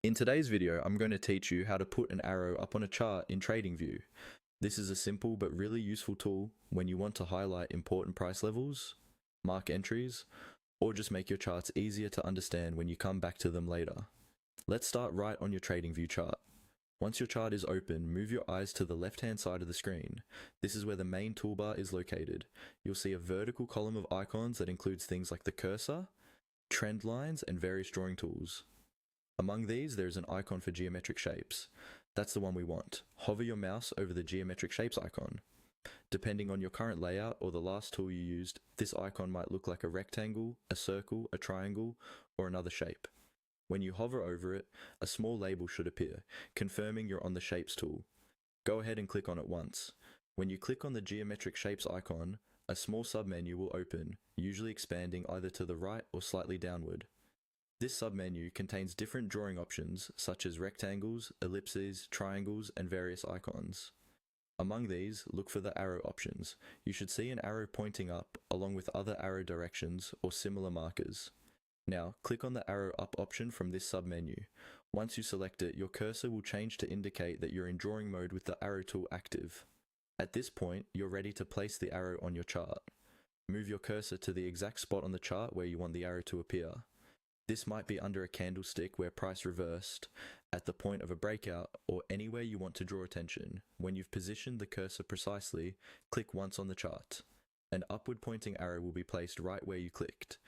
In today's video, I'm going to teach you how to put an arrow up on a chart in TradingView. This is a simple but really useful tool when you want to highlight important price levels, mark entries, or just make your charts easier to understand when you come back to them later. Let's start right on your TradingView chart. Once your chart is open, move your eyes to the left-hand side of the screen. This is where the main toolbar is located. You'll see a vertical column of icons that includes things like the cursor, trend lines, and various drawing tools. Among these, there's an icon for geometric shapes. That's the one we want. Hover your mouse over the geometric shapes icon. Depending on your current layout or the last tool you used, this icon might look like a rectangle, a circle, a triangle, or another shape. When you hover over it, a small label should appear, confirming you're on the Shapes tool. Go ahead and click on it once. When you click on the geometric shapes icon, a small submenu will open, usually expanding either to the right or slightly downward. This submenu contains different drawing options such as rectangles, ellipses, triangles, and various icons. Among these, look for the arrow options. You should see an arrow pointing up along with other arrow directions or similar markers. Now, click on the arrow up option from this submenu. Once you select it, your cursor will change to indicate that you're in drawing mode with the arrow tool active. At this point, you're ready to place the arrow on your chart. Move your cursor to the exact spot on the chart where you want the arrow to appear. This might be under a candlestick where price reversed, at the point of a breakout, or anywhere you want to draw attention. When you've positioned the cursor precisely, click once on the chart. An upward pointing arrow will be placed right where you clicked.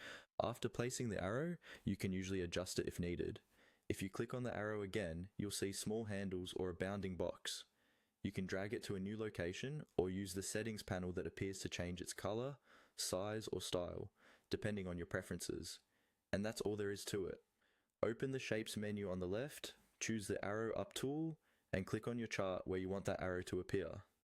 After placing the arrow, you can usually adjust it if needed. If you click on the arrow again, you'll see small handles or a bounding box. You can drag it to a new location or use the settings panel that appears to change its color, size, or style, depending on your preferences. And that's all there is to it. Open the Shapes menu on the left, choose the Arrow Up tool, and click on your chart where you want that arrow to appear.